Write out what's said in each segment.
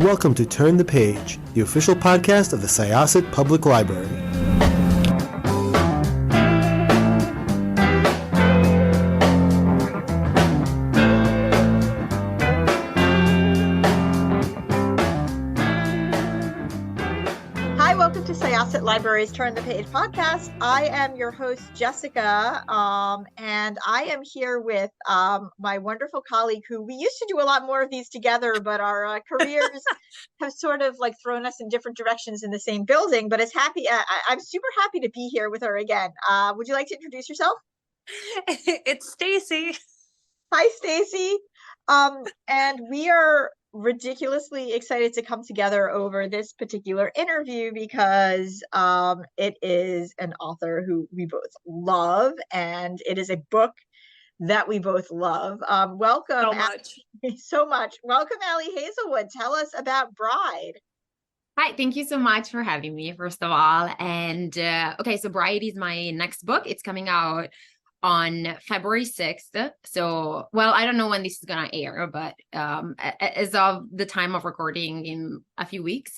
welcome to Turn the Page, the official podcast of the Syosset Public Library. Hi, welcome to Syosset Library's Turn the Page podcast. I am your host, Jessikah, and I am here with my wonderful colleague who we used to do a lot more of these together, but our careers have sort of like thrown us in different directions in the same building, but I'm super happy to be here with her again. Would you like to introduce yourself? It's Stacey. Hi, Stacey. And we are ridiculously excited to come together over this particular interview because it is an author who we both love, and it is a book that we both love. Welcome so much. Welcome, Allie Hazelwood. Tell us about Bride. Hi, thank you so much for having me, first of all. And okay, so Bride is my next book. It's coming out on February 6th. So, well, I don't know when this is going to air, but as of the time of recording in a few weeks.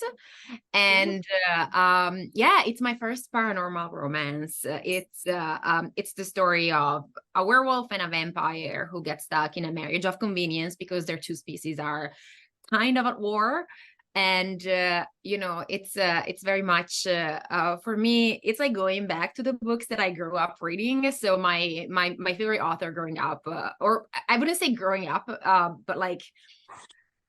And yeah, it's my first paranormal romance. It's the story of a werewolf and a vampire who get stuck in a marriage of convenience because their two species are kind of at war. And you know, it's very much for me, it's like going back to the books that I grew up reading. So my favorite author growing up, or I wouldn't say growing up, but like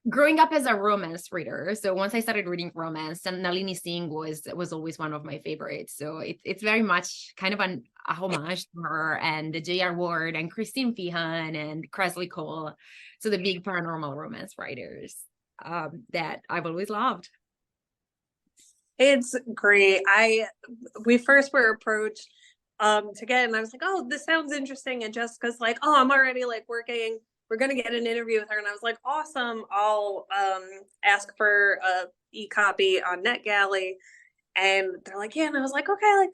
growing up as a romance reader. So once I started reading romance, and Nalini Singh was always one of my favorites. So it's very much kind of a homage to her and J.R. Ward and Christine Feehan and Kresley Cole. So the big paranormal romance writers that I've always loved. It's great. We first were approached to get, and I was like, oh, this sounds interesting. And Jessica's like, oh, I'm already like working. We're gonna get an interview with her. And I was like, awesome. I'll ask for a e-copy on NetGalley. And they're like, yeah. And I was like, okay, like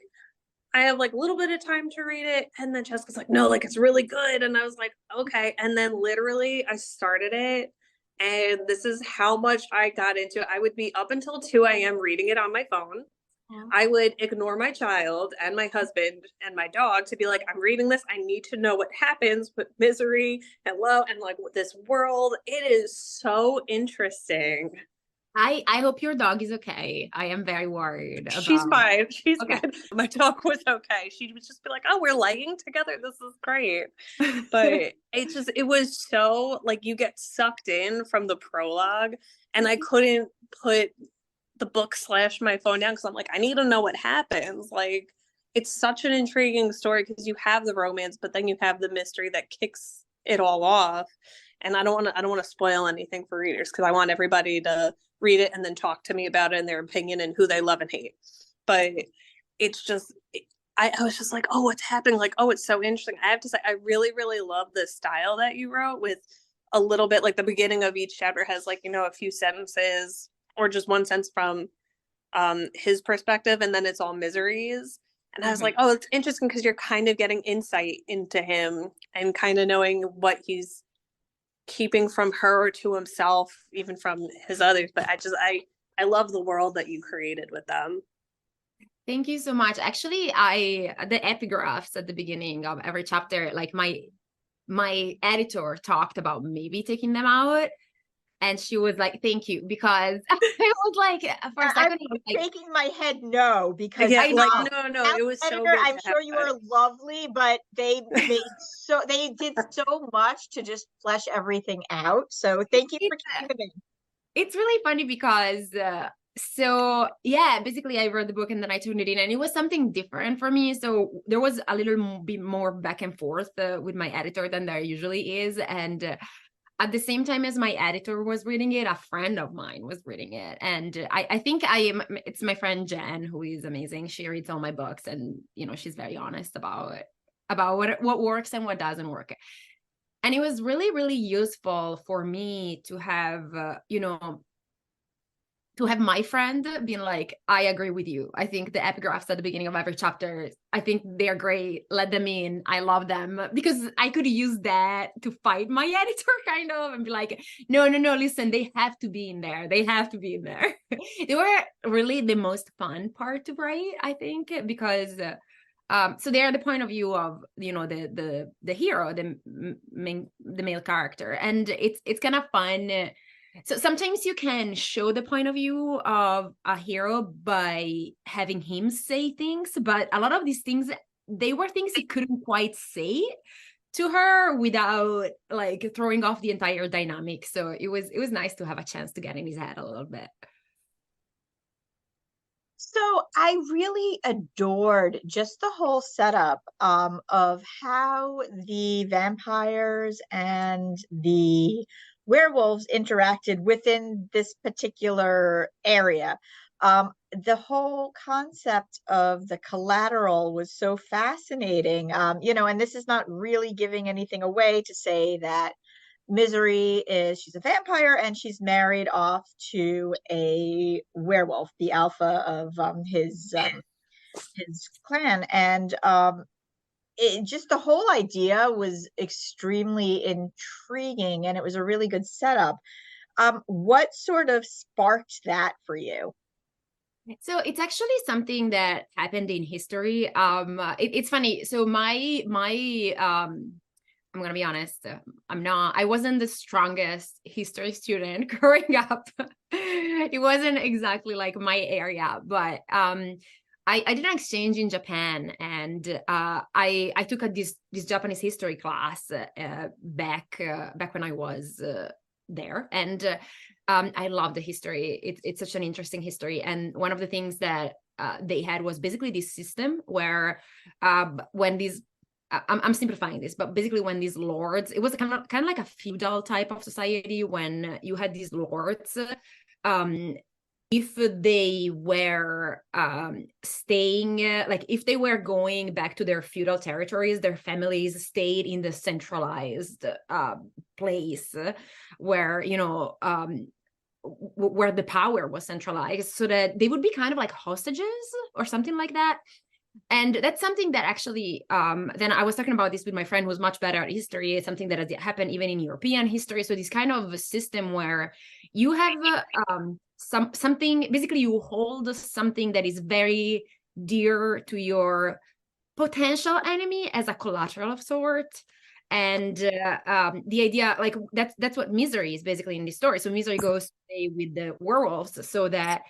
I have like a little bit of time to read it. And then Jessica's like, no, like it's really good. And I was like, okay. And then literally I started it. And this is how much I got into it. I would be up until 2 a.m. reading it on my phone. Yeah. I would ignore my child and my husband and my dog to be like, I'm reading this. I need to know what happens with misery and love and like with this world. It is so interesting. I hope your dog is okay. I am very worried about... She's fine. She's okay. Good. My dog was okay. She would just be like, oh, we're laying together. This is great. But it was so like you get sucked in from the prologue, and I couldn't put the book / my phone down because I'm like, I need to know what happens. Like it's such an intriguing story because you have the romance, but then you have the mystery that kicks it all off. And I don't want to spoil anything for readers because I want everybody to read it and then talk to me about it and their opinion and who they love and hate. But it's just, I was just like, oh, what's happening? Like, oh, it's so interesting. I have to say, I really, really love the style that you wrote with a little bit like the beginning of each chapter has like, you know, a few sentences or just one sentence from his perspective. And then it's all miseries. And I was like, oh, it's interesting because you're kind of getting insight into him and kind of knowing what he's keeping from her or to himself, even from his others. But I love the world that you created with them. Thank you so much. Actually, the epigraphs at the beginning of every chapter, like my editor talked about maybe taking them out. And she was like, thank you, because it was like, for a second, I'm shaking my head no, because yeah, like, no, it was editor, so good. I'm sure you are lovely, but they did so much to just flesh everything out. So thank you for keeping them in. It's really funny because, so yeah, basically I read the book and then I turned it in and it was something different for me. So there was a little bit more back and forth with my editor than there usually is. And at the same time as my editor was reading it, a friend of mine was reading it. And I think it's my friend Jen, who is amazing. She reads all my books and, you know, she's very honest about what works and what doesn't work. And it was really, really useful for me to have, to have my friend being like, I agree with you. I think the epigraphs at the beginning of every chapter, I think they're great. Let them in. I love them. Because I could use that to fight my editor kind of and be like, no, listen, they have to be in there. They have to be in there. They were really the most fun part to write, I think, because so they're the point of view of, you know, the hero, the male character. And it's kind of fun. So sometimes you can show the point of view of a hero by having him say things, but a lot of these things, they were things he couldn't quite say to her without like throwing off the entire dynamic. So it was nice to have a chance to get in his head a little bit. So I really adored just the whole setup of how the vampires and the werewolves interacted within this particular area. The whole concept of the collateral was so fascinating, you know, and this is not really giving anything away to say that Misery she's a vampire and she's married off to a werewolf, the alpha of his clan. And just the whole idea was extremely intriguing, and it was a really good setup. What sort of sparked that for you? So it's actually something that happened in history. It's funny. So my I'm gonna be honest, I wasn't the strongest history student growing up. It wasn't exactly like my area, but I did an exchange in Japan, and I took this Japanese history class back when I was there, and I love the history. It's such an interesting history, and one of the things that they had was basically this system where when these I'm simplifying this, but basically when these lords, it was kind of like a feudal type of society when you had these lords, if they were staying, like if they were going back to their feudal territories, their families stayed in the centralized place where, you know, where the power was centralized, so that they would be kind of like hostages or something like that. And that's something that actually, then I was talking about this with my friend who's much better at history. It's something that has happened even in European history. So this kind of a system where you have something, basically you hold something that is very dear to your potential enemy as a collateral of sort. And the idea, like that's what Misery is basically in this story. So Misery goes to stay with the werewolves so that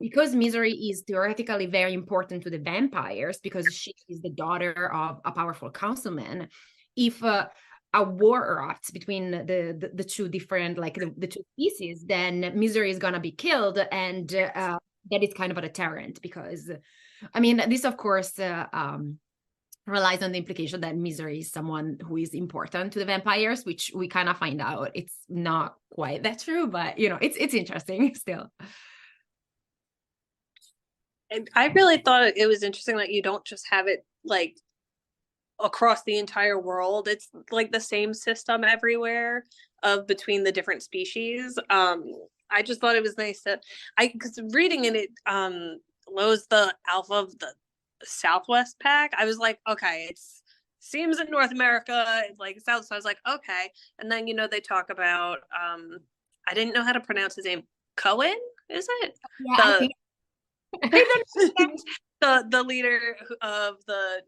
because Misery is theoretically very important to the vampires because she is the daughter of a powerful councilman, if a war erupts between the two different, like the two species, then Misery is gonna be killed, and that is kind of a deterrent because, I mean, this of course relies on the implication that Misery is someone who is important to the vampires, which we kind of find out it's not quite that true, but you know, it's interesting still. And I really thought it was interesting that you don't just have it like across the entire world. It's like the same system everywhere of between the different species. I just thought it was nice that because reading in it, Lo's the alpha of the Southwest pack. I was like, okay, seems in North America, like South. So I was like, okay. And then, you know, they talk about, I didn't know how to pronounce his name. Cohen, is it? Yeah, I think the leader of the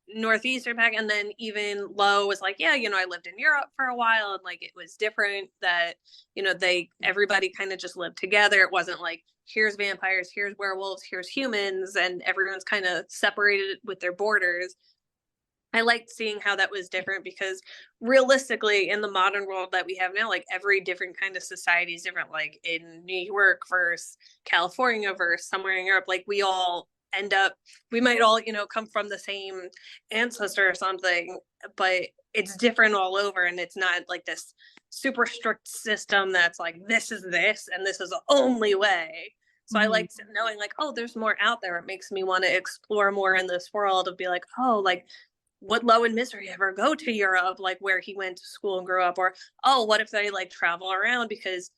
Northeastern pack. And then even Lo was like, yeah, you know, I lived in Europe for a while, and like it was different that, you know, everybody kind of just lived together. It wasn't like, here's vampires, here's werewolves, here's humans, and everyone's kind of separated with their borders. I liked seeing how that was different because realistically in the modern world that we have now, like every different kind of society is different. Like in New York versus California versus somewhere in Europe, like we might all, you know, come from the same ancestor or something, but it's different all over. And it's not like this super strict system that's like, this is this, and this is the only way. So I like knowing like, oh, there's more out there. It makes me want to explore more in this world of be like, oh, like, would Lo and Misery ever go to Europe, like where he went to school and grew up? Or, oh, what if they like travel around? Because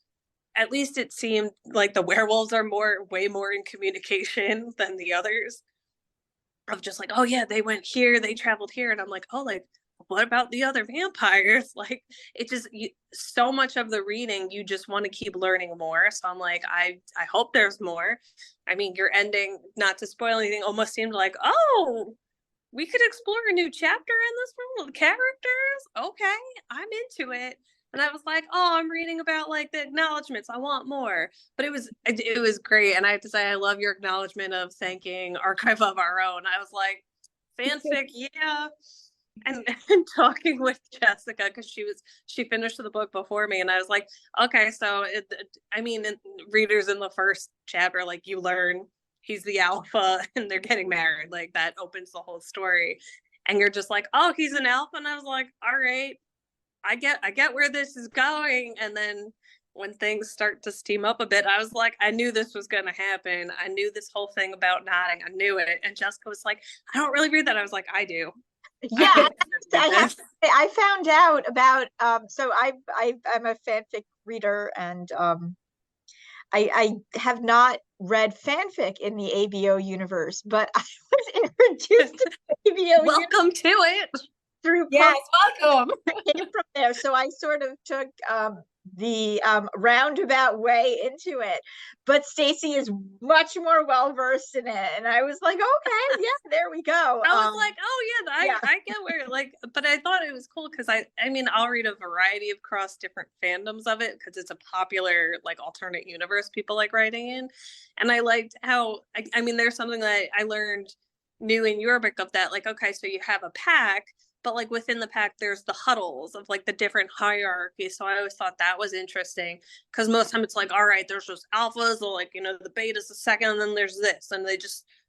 at least it seemed like the werewolves are way more in communication than the others. Of just like, oh yeah, they went here, they traveled here, and I'm like, oh, like, what about the other vampires? Like, it just so much of the reading, you just want to keep learning more. So I'm like, I hope there's more. I mean, your ending, not to spoil anything, almost seemed like, oh, we could explore a new chapter in this one with characters. Okay, I'm into it. And I was like, oh, I'm reading about like the acknowledgments. I want more. But it was great. And I have to say, I love your acknowledgement of thanking Archive of Our Own. I was like, fanfic, yeah. And talking with Jessikah, because she finished the book before me, and I was like, okay, so readers in the first chapter, like, you learn he's the alpha and they're getting married, like that opens the whole story, and you're just like, oh, he's an alpha. And I was like, all right, I get where this is going. And then when things start to steam up a bit, I was like, I knew this was going to happen. I knew this whole thing about nodding, I knew it. And Jessikah was like, I don't really read that. I was like, I do. Yeah, I found out about so I'm a fanfic reader, and I have not read fanfic in the ABO universe, but I was introduced to the ABO welcome to it through welcome came from there. So I sort of took the roundabout way into it, but Stacey is much more well versed in it, and I was like, okay, yeah, there we go. I was like, oh yeah, I get where, like, but I thought it was cool because I mean I'll read a variety of cross different fandoms of it because it's a popular like alternate universe people like writing in, and I liked how I mean there's something that I learned new in your book of that, like, okay, so you have a pack, but like within the pack there's the huddles of like the different hierarchies. So I always thought that was interesting because most of the time it's like, all right, there's just alphas, or like, you know, the beta's the second, and then there's this, and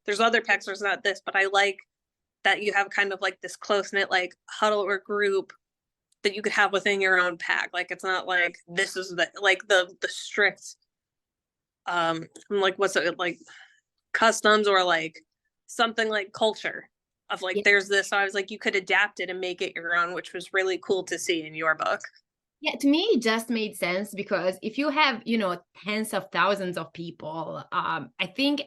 there's other packs, there's not this. But I like that you have kind of like this close-knit like huddle or group that you could have within your own pack. Like, it's not like this is the like the strict like, what's it, like customs or like something like culture of like, there's this. So I was like, you could adapt it and make it your own, which was really cool to see in your book. Yeah, to me, it just made sense because if you have, you know, tens of thousands of people, I think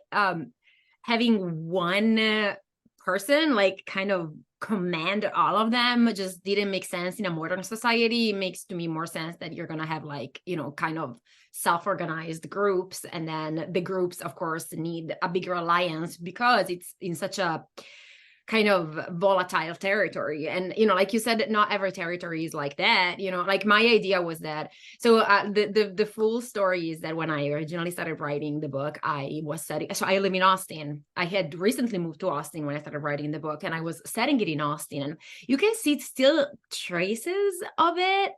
having one person like kind of command all of them just didn't make sense in a modern society. It makes to me more sense that you're going to have like, you know, kind of self-organized groups. And then the groups, of course, need a bigger alliance because it's in such a kind of volatile territory. And, you know, like you said, not every territory is like that, you know, like my idea was that, so the full story is that when I originally started writing the book, I was setting, so I live in Austin. I had recently moved to Austin when I started writing the book, and I was setting it in Austin, and you can see still traces of it.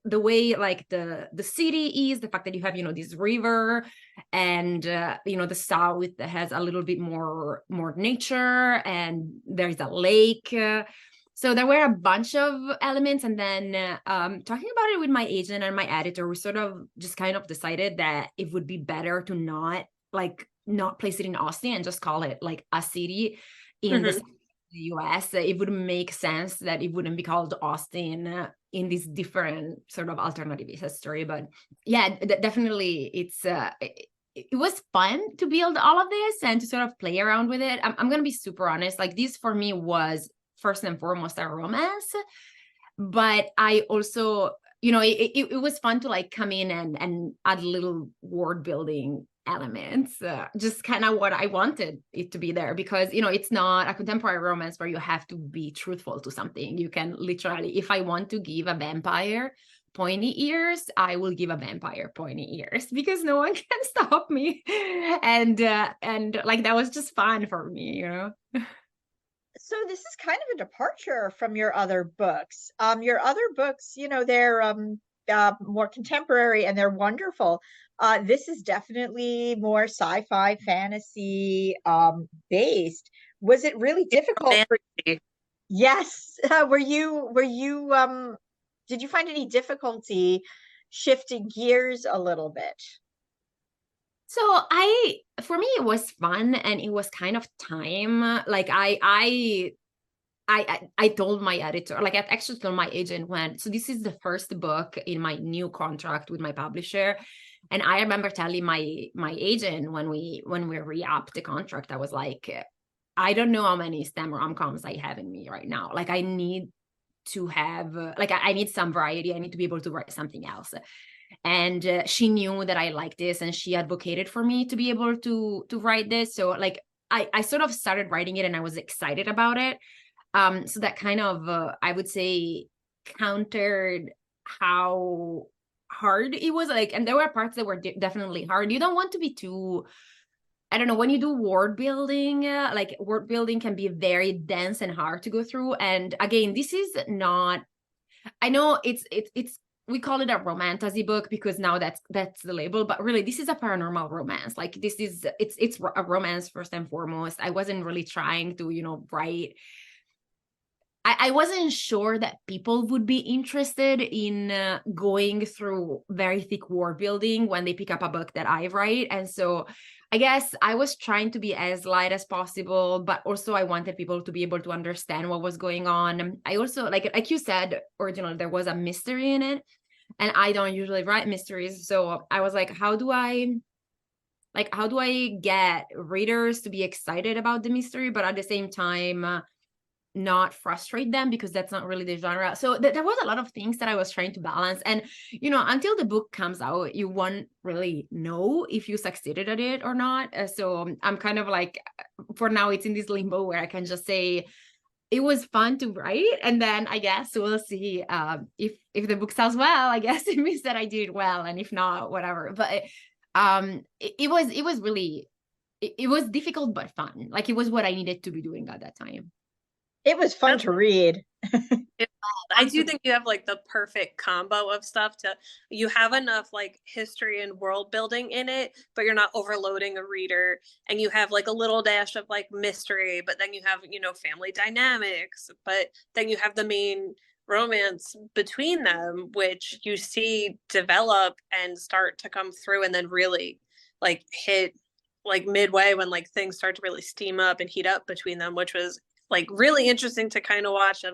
The way like the city is, the fact that you have, you know, this river, and you know, the south that has a little bit more nature, and there's a lake. So there were a bunch of elements, and then talking about it with my agent and my editor, we sort of just kind of decided that it would be better to not place it in Austin and just call it like a city in the US. It would make sense that it wouldn't be called Austin in this different sort of alternative history. But yeah, definitely it was fun to build all of this and to sort of play around with it. I'm going to be super honest, like this for me was first and foremost a romance, but I also, you know, it was fun to like come in and add little world building elements, just kind of what I wanted it to be there, because, you know, it's not a contemporary romance where you have to be truthful to something. You can literally, if I want to give a vampire pointy ears, I will give a vampire pointy ears because no one can stop me. And like that was just fun for me, you know. So this is kind of a departure from your other books. Your other books, you know, they're more contemporary and they're wonderful. This is definitely more sci-fi fantasy based. Was it really difficult for you? Yes. Were you did you find any difficulty shifting gears a little bit? So for me, it was fun, and it was kind of time. Like I told my editor, like I actually told my agent so this is the first book in my new contract with my publisher, And I remember telling my agent when we re-upped the contract, I was like, I don't know how many STEM rom-coms I have in me right now. Like I need to have I need some variety. I need to be able to write something else. And she knew that I liked this, and she advocated for me to be able to write this. So like I sort of started writing it, and I was excited about it. So that kind of I would say countered how hard it was. Like, and there were parts that were definitely hard. You don't want to be too, I don't know, when you do word building, like word building can be very dense and hard to go through. And again, this is not, I know it's we call it a romantasy book because now that's the label, but really this is a paranormal romance. Like this is, it's a romance first and foremost. I wasn't really trying to, write. I wasn't sure that people would be interested in going through very thick word building when they pick up a book that I write. And so I guess I was trying to be as light as possible, but also I wanted people to be able to understand what was going on. I also, like you said, originally, there was a mystery in it, and I don't usually write mysteries. So I was like, how do I get readers to be excited about the mystery, but at the same time, not frustrate them, because that's not really the genre. So there was a lot of things that I was trying to balance. And, until the book comes out, you won't really know if you succeeded at it or not. So I'm kind of like, for now, it's in this limbo where I can just say, it was fun to write. And then I guess we'll see if the book sells well. I guess it means that I did well. And if not, whatever. But it was really, it was difficult, but fun. Like it was what I needed to be doing at that time. It was fun to read. I do think you have like the perfect combo of stuff you have enough like history and world building in it, but you're not overloading a reader, and you have like a little dash of like mystery, but then you have, family dynamics, but then you have the main romance between them, which you see develop and start to come through, and then really like hit like midway when like things start to really steam up and heat up between them, which was like really interesting to kind of watch.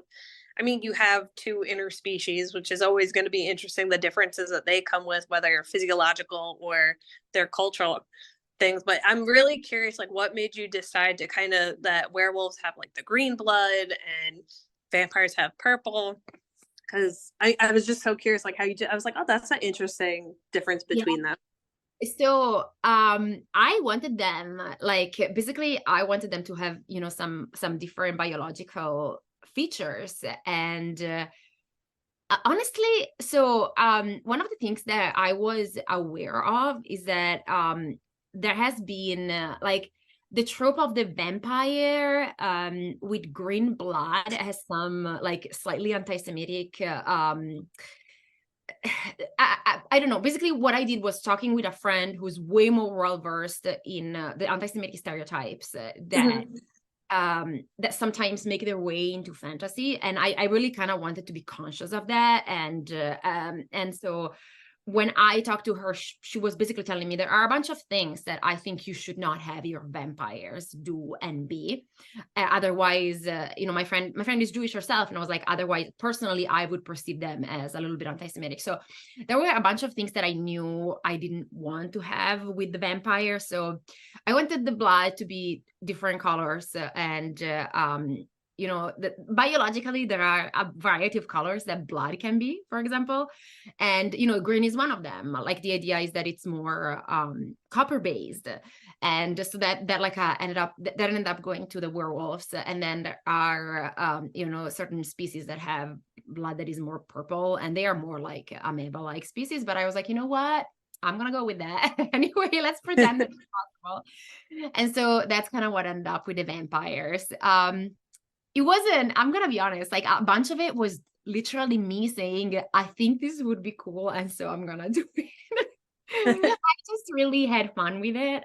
You have two interspecies, which is always going to be interesting, the differences that they come with, whether physiological or their cultural things. But I'm really curious, like what made you decide to kind of, that werewolves have like the green blood and vampires have purple? Because I was just so curious, like how you did. I was like, oh, that's an interesting difference between them. So I wanted them, like, basically I wanted them to have, some different biological features. And honestly, so one of the things that I was aware of is that there has been like the trope of the vampire with green blood has some like slightly anti-Semitic I don't know. Basically, what I did was talking with a friend who's way more well versed in the anti-Semitic stereotypes that sometimes make their way into fantasy, and I really kind of wanted to be conscious of that. And so when I talked to her, she was basically telling me there are a bunch of things that I think you should not have your vampires do and be. Otherwise, my friend is Jewish herself, and I was like, otherwise, personally, I would perceive them as a little bit anti-Semitic. So there were a bunch of things that I knew I didn't want to have with the vampire. So I wanted the blood to be different colors, and biologically there are a variety of colors that blood can be, for example, and green is one of them. Like the idea is that it's more copper based, and so that ended up going to the werewolves. And then there are certain species that have blood that is more purple, and they are more like amoeba like species. But I was like, you know what, I'm gonna go with that. Anyway, let's pretend that it's possible. And so that's kind of what ended up with the vampires. It wasn't, I'm gonna be honest, like a bunch of it was literally me saying, I think this would be cool, and so I'm gonna do it. I just really had fun with it.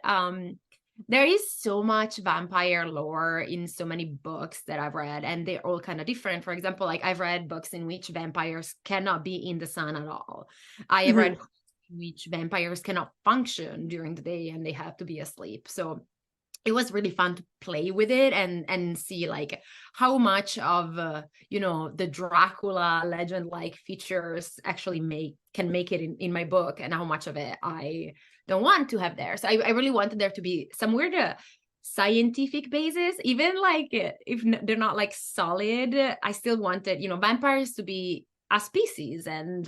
There is so much vampire lore in so many books that I've read, and they're all kind of different. For example, like I've read books in which vampires cannot be in the sun at all. I have read books in which vampires cannot function during the day and they have to be asleep. So it was really fun to play with it and see like how much of the Dracula legend like features actually can make it in my book, and how much of it I don't want to have there. So I really wanted there to be some weird scientific basis, even like if they're not like solid. I still wanted vampires to be a species, and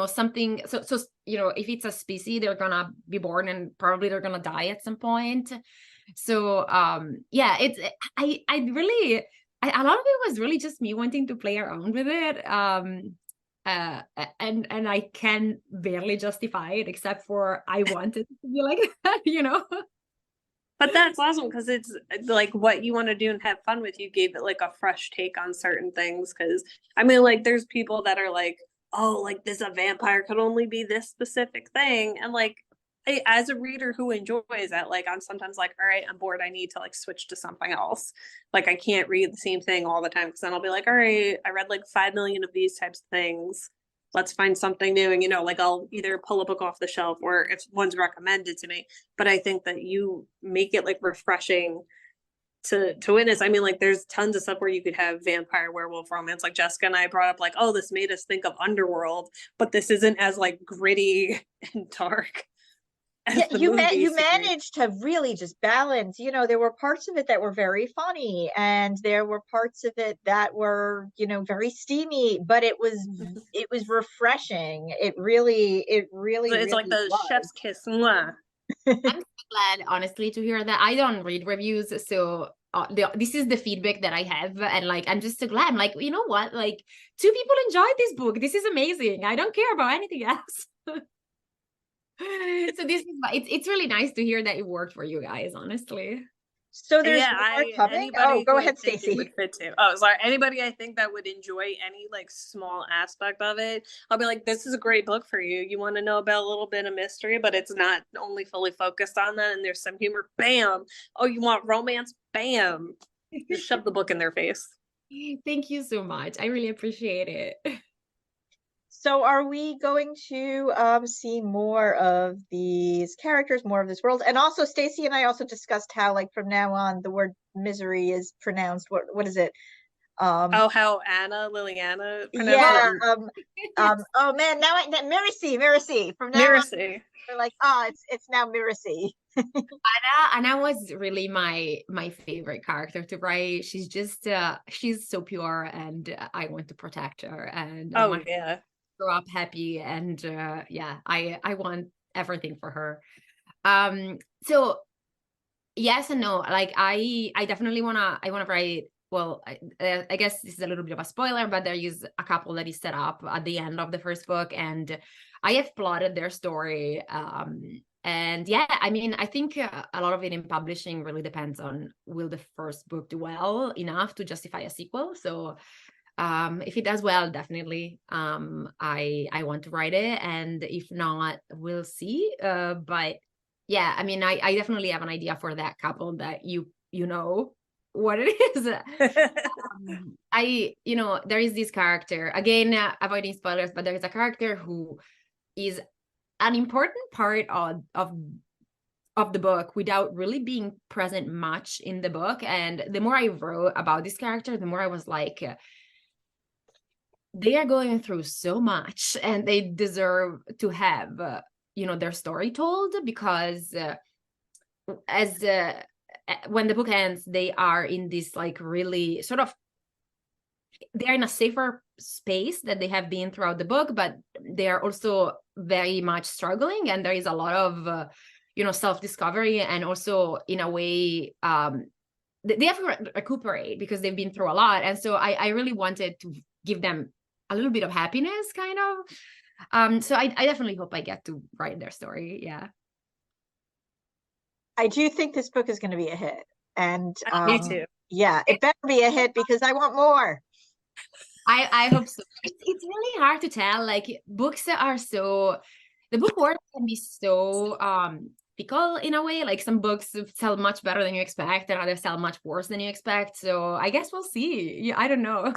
something, so if it's a species, they're gonna be born and probably they're gonna die at some point. So it's I really a lot of it was really just me wanting to play around with it, and I can barely justify it, except for I wanted it to be like that. But that's awesome, because it's like what you want to do and have fun with. You gave it like a fresh take on certain things, because I mean, like, there's people that are like, oh, like this a vampire could only be this specific thing, and like as a reader who enjoys that, like I'm sometimes like, all right, I'm bored, I need to like switch to something else. Like I can't read the same thing all the time, because then I'll be like, all right, I read like 5 million of these types of things, let's find something new. And like I'll either pull a book off the shelf, or if one's recommended to me. But I think that you make it like refreshing to witness. I mean, like there's tons of stuff where you could have vampire werewolf romance, like Jessikah and I brought up, like, oh, this made us think of Underworld, but this isn't as like gritty and dark as the you movie managed to really just balance. There were parts of it that were very funny, and there were parts of it that were very steamy, but it was refreshing. It really it's really like the was. chef's kiss. Mwah. I'm so glad, honestly, to hear that. I don't read reviews, so this is the feedback that I have, and like I'm just so glad. I'm like, you know what? Like 2 people enjoyed this book. This is amazing. I don't care about anything else. So this is it's really nice to hear that it worked for you guys, honestly. So there's more coming. Oh, go ahead, Stacey. Would fit to. Oh, sorry. Anybody I think that would enjoy any like small aspect of it, I'll be like, this is a great book for you. You want to know about a little bit of mystery, but it's not only fully focused on that, and there's some humor. Bam. Oh, you want romance? Bam. Just shove the book in their face. Thank you so much. I really appreciate it. So are we going to see more of these characters, more of this world? And also Stacey and I also discussed how, like, from now on the word misery is pronounced, what is it? How Liliana yeah it. Oh man, now Miracy from now on, we're like, it's now Miracy. Anna was really my favorite character to write. She's just she's so pure, and I want to protect her, and I want her to grow up happy, and I want everything for her. So yes and no. Like I definitely wanna write. Well, I guess this is a little bit of a spoiler, but there is a couple that is set up at the end of the first book, and I have plotted their story. And yeah, I mean, I think a lot of it in publishing really depends on, will the first book do well enough to justify a sequel? So if it does well, definitely I want to write it, and if not, we'll see. But yeah, I mean, I definitely have an idea for that couple that you know what it is. There is this character, again, avoiding spoilers, but there is a character who is an important part of the book without really being present much in the book. And the more I wrote about this character, the more I was like, they are going through so much, and they deserve to have their story told, because when the book ends, they are in this like really sort of, they're in a safer space that they have been throughout the book, but they are also very much struggling, and there is a lot of self-discovery, and also in a way they have to recuperate because they've been through a lot. And so I really wanted to give them a little bit of happiness, kind of. So I definitely hope I get to write their story. Yeah, I do think this book is going to be a hit, and me too. Yeah, it better be a hit because I want more. I hope so. It's really hard to tell. Like, books are so, the book world can be so fickle in a way. Like, some books sell much better than you expect, and others sell much worse than you expect. So I guess we'll see. Yeah, I don't know.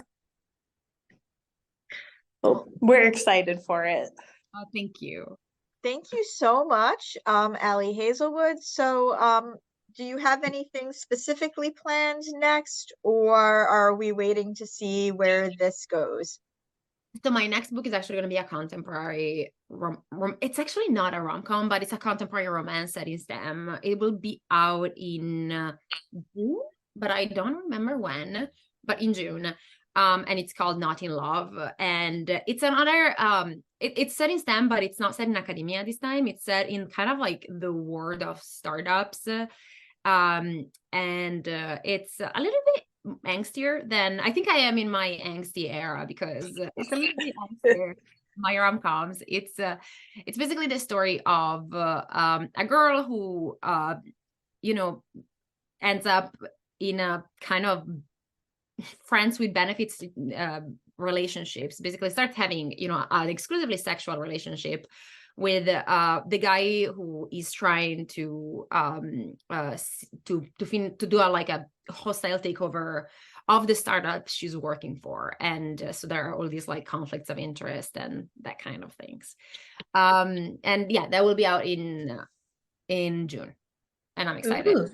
Well, we're excited for it. Oh, thank you. Thank you so much, Allie Hazelwood. So do you have anything specifically planned next, or are we waiting to see where this goes? So my next book is actually going to be a contemporary it's actually not a rom-com, but it's a contemporary romance set in STEM. It will be out in June, but I don't remember when, but in June. And it's called Not in Love. And it's another it's set in STEM, but it's not set in academia this time. It's set in kind of like the world of startups. And it's a little bit angstier than I think I am in my angsty era, because it's a little bit angstier. My rom-coms. It's basically the story of a girl who ends up in a kind of friends with benefits relationships. Basically starts having an exclusively sexual relationship with the guy who is trying to do a hostile takeover of the startup she's working for, and so there are all these like conflicts of interest and that kind of things. And yeah, that will be out in June, and I'm excited. Ooh.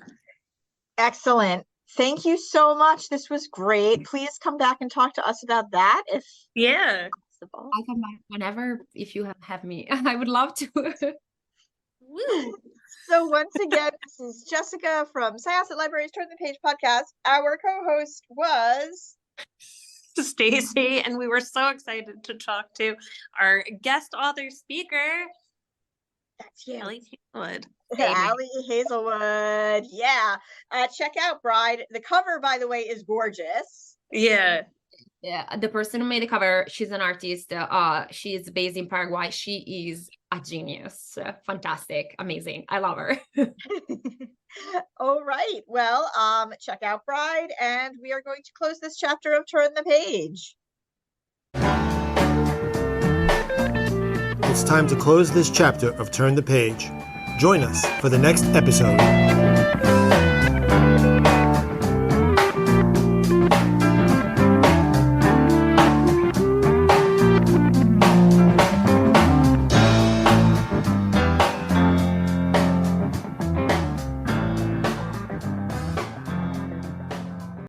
Excellent. Thank you so much. This was great. Please come back and talk to us about that if Yeah. possible. I'll come back whenever, if you have me. I would love to. Woo. So once again, this is Jessikah from Syosset Libraries Turn the Page podcast. Our co-host was Stacey, and we were so excited to talk to our guest author speaker, that's you, Ellie Hazelwood. Allie Hazelwood. Yeah. Check out Bride. The cover, by the way, is gorgeous. Yeah. Yeah, the person who made the cover, she's an artist. She is based in Paraguay. She is a genius. Fantastic. Amazing. I love her. All right. Well, check out Bride, and we are going to close this chapter of Turn the Page. It's time to close this chapter of Turn the Page. Join us for the next episode.